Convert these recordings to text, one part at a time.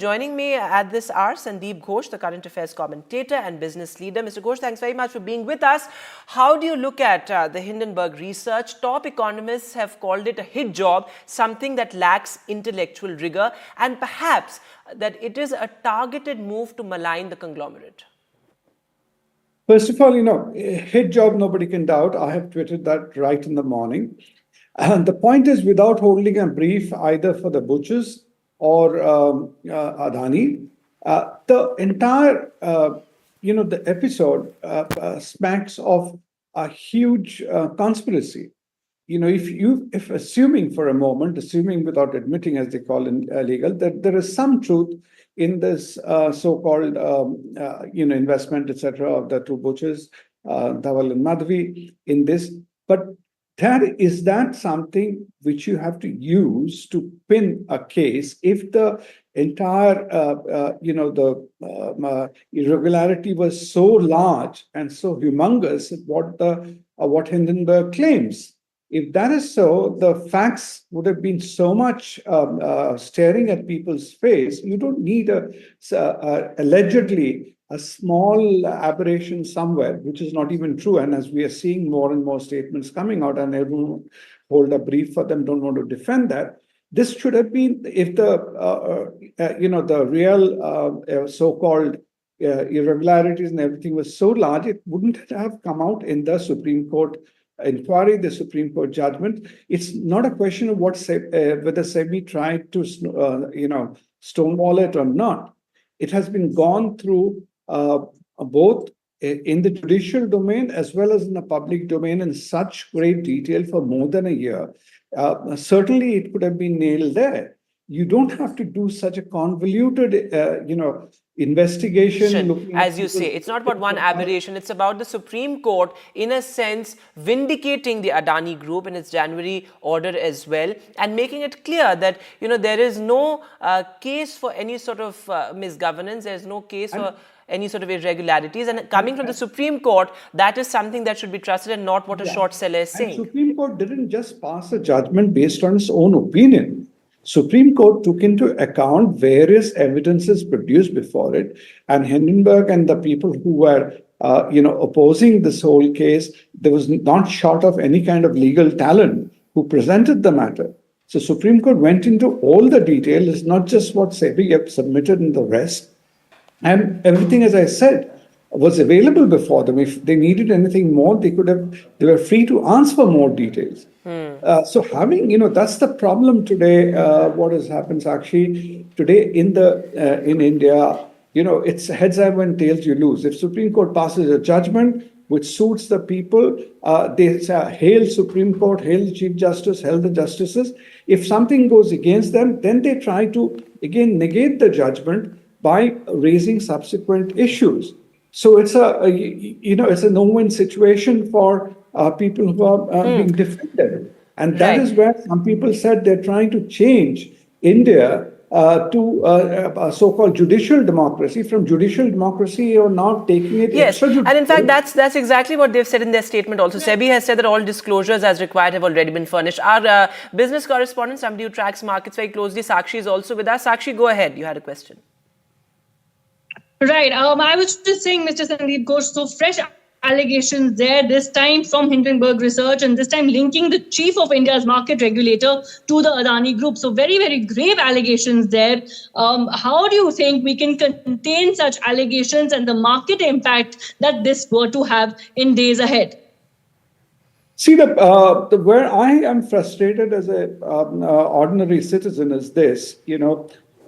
Joining me at this hour, Sandip Ghose, the current affairs commentator and business leader. Mr. Ghose, thanks very much for being with us. How do you look at the Hindenburg research? Top economists have called it a hit job, something that lacks intellectual rigor, and perhaps that it is a targeted move to malign the conglomerate. First of all, hit job, nobody can doubt. I have tweeted that right in the morning. And the point is, without holding a brief either for the butchers or Adani, the entire, the episode smacks of a huge conspiracy. If assuming for a moment, assuming without admitting, as they call in legal, that there is some truth in this so-called, investment, etc., of the two butchers, Dhaval and Madhavi, in this, but is that something which you have to use to pin a case if the entire, irregularity was so large and so humongous, what Hindenburg claims? If that is so, the facts would have been so much staring at people's face. You don't need allegedly a small aberration somewhere, which is not even true. And as we are seeing more and more statements coming out, and everyone hold a brief for them, don't want to defend that. This should have been, if the real so-called irregularities and everything was so large, it wouldn't have come out in the Supreme Court inquiry, the Supreme Court judgment. It's not a question of whether SEBI tried to, stonewall it or not. It has been gone through both in the judicial domain as well as in the public domain in such great detail for more than a year. Certainly, it could have been nailed there. You don't have to do such a convoluted, investigation. As you say, it's not about one aberration. It's about the Supreme Court, in a sense, vindicating the Adani Group in its January order as well, and making it clear that, there is no case for any sort of misgovernance. There is no case for any sort of irregularities. And coming from the Supreme Court, that is something that should be trusted and not what a short seller is saying. The Supreme Court didn't just pass a judgment based on its own opinion. Supreme Court took into account various evidences produced before it, and Hindenburg and the people who were, opposing this whole case, there was not short of any kind of legal talent who presented the matter. So Supreme Court went into all the detail. It's not just what SEBI have submitted in the rest, and everything, as I said, was available before them. If they needed anything more, they were free to ask for more details. So having, that's the problem today. What has happened, Sakshi, today in India, it's heads I win, tails you lose. If Supreme Court passes a judgment which suits the people, they say, hail Supreme Court, hail the Chief Justice, hail the justices. If something goes against them, then they try to, again, negate the judgment by raising subsequent issues. So it's a no-win situation for people who are being defended. And that is where some people said they're trying to change India to a so-called judicial democracy. From judicial democracy, you're now taking it. Yes, and in fact, that's exactly what they've said in their statement also. SEBI has said that all disclosures as required have already been furnished. Our business correspondent, somebody who tracks markets very closely, Sakshi, is also with us. Sakshi, go ahead. You had a question. Right. I was just saying, Mr. Sandip Ghose, so fresh allegations there, this time from Hindenburg Research, and this time linking the chief of India's market regulator to the Adani Group. So very, very grave allegations there. How do you think we can contain such allegations and the market impact that this were to have in days ahead? See, where I am frustrated as a ordinary citizen is this,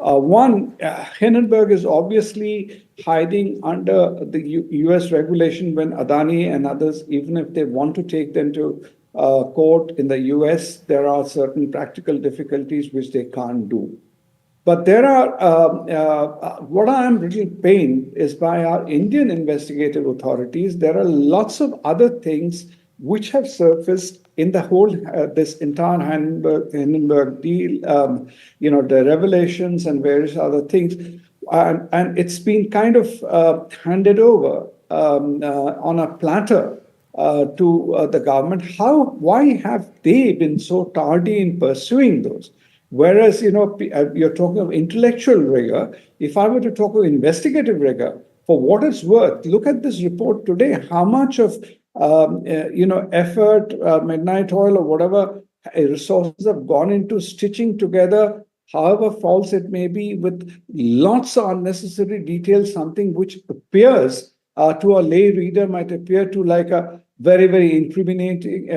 one, Hindenburg is obviously hiding under the US regulation when Adani and others, even if they want to take them to court in the US, there are certain practical difficulties which they can't do. But there are, what I am really pained is by our Indian investigative authorities, there are lots of other things which have surfaced in the whole, this entire Hindenburg deal, the revelations and various other things. And it's been kind of handed over on a platter to the government. Why have they been so tardy in pursuing those? Whereas, you're talking of intellectual rigor. If I were to talk of investigative rigor, for what it's worth, look at this report today. How much of effort, midnight oil, or whatever resources have gone into stitching together, however false it may be, with lots of unnecessary details, something which appears to a lay reader might appear to like a very, very incriminating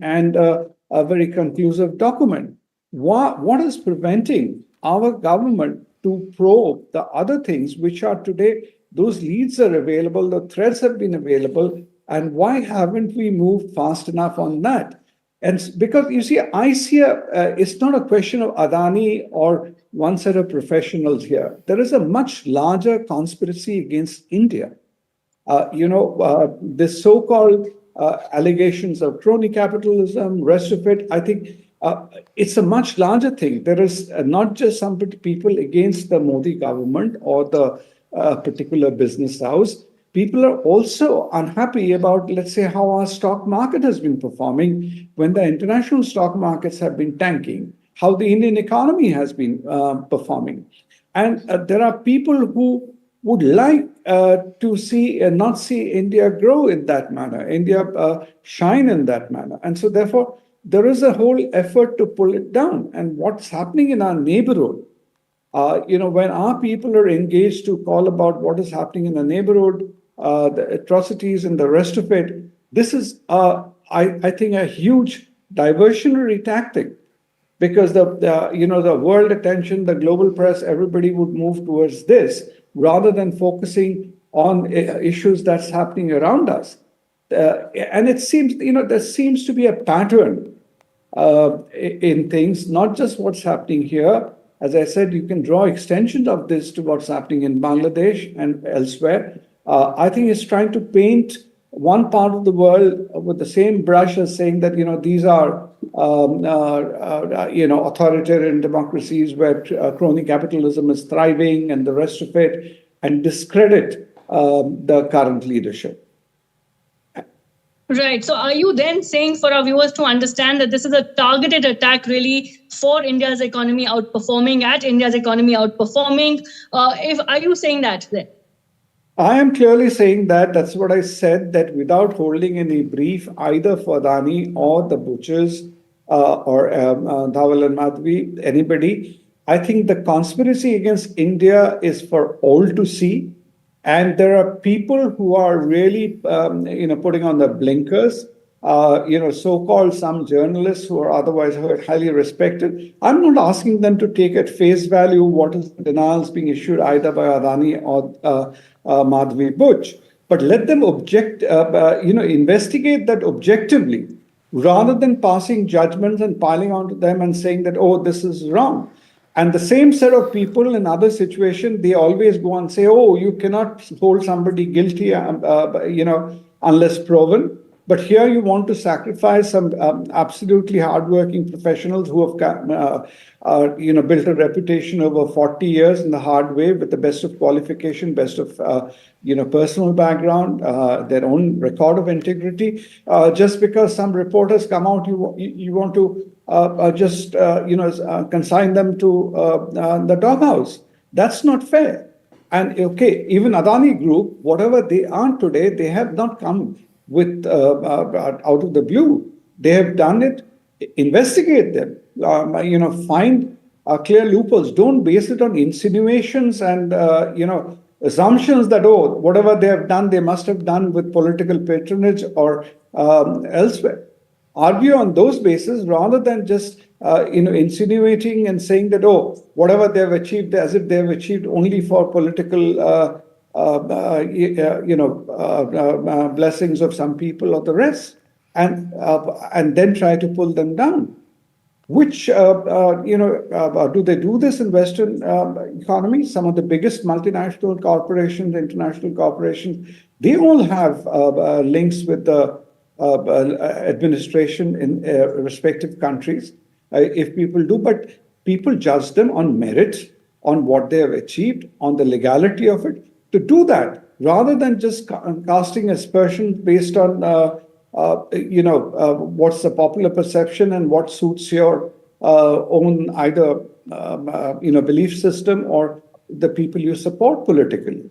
and a very conclusive document. What is preventing our government to probe the other things which are today? Those leads are available, the threads have been available, and why haven't we moved fast enough on that? And because you see, I see it's not a question of Adani or one set of professionals here. There is a much larger conspiracy against India. This so-called allegations of crony capitalism, rest of it, I think it's a much larger thing. There is not just some people against the Modi government or the particular business house. People are also unhappy about, let's say, how our stock market has been performing when the international stock markets have been tanking, how the Indian economy has been performing. And there are people who would like to see not see India grow in that manner, India shine in that manner. And so therefore, there is a whole effort to pull it down. And what's happening in our neighborhood, when our people are engaged to call about what is happening in the neighborhood, the atrocities and the rest of it, this is, I think, a huge diversionary tactic, because the world attention, the global press, everybody would move towards this rather than focusing on issues that's happening around us. And it seems, there seems to be a pattern in things, not just what's happening here. As I said, you can draw extensions of this to what's happening in Bangladesh and elsewhere. I think it's trying to paint one part of the world with the same brush as saying that, these are, authoritarian democracies where crony capitalism is thriving and the rest of it, and discredit the current leadership. Right. So are you then saying for our viewers to understand that this is a targeted attack really for India's economy outperforming, are you saying that then? I am clearly saying that. That's what I said, that without holding any brief either for Adani or the butchers or Dhawal and Madhvi, anybody, I think the conspiracy against India is for all to see. And there are people who are really, putting on the blinkers, so-called some journalists who are otherwise highly respected. I'm not asking them to take at face value what is the denials being issued either by Adani or Madhvi Butch, but let them investigate that objectively, rather than passing judgments and piling onto them and saying that, oh, this is wrong. And the same set of people in other situations, they always go and say, oh, you cannot hold somebody guilty, unless proven. But here you want to sacrifice some absolutely hardworking professionals who have built a reputation over 40 years in the hard way with the best of qualification, best of personal background, their own record of integrity. Just because some reporters come out, you want to consign them to the doghouse. That's not fair. And okay, even Adani Group, whatever they are today, they have not come with out of the blue. They have done it. Investigate them. Find clear loopholes. Don't base it on insinuations and assumptions that whatever they have done, they must have done with political patronage or elsewhere. Argue on those bases rather than just insinuating and saying that whatever they have achieved, as if they have achieved only for political blessings of some people or the rest, and then try to pull them down. Which do they do this in Western economies? Some of the biggest multinational corporations, international corporations, they all have links with the administration in respective countries. If people do, but people judge them on merit, on what they have achieved, on the legality of it. To do that, rather than just casting aspersions based on, what's the popular perception and what suits your own either belief system or the people you support politically.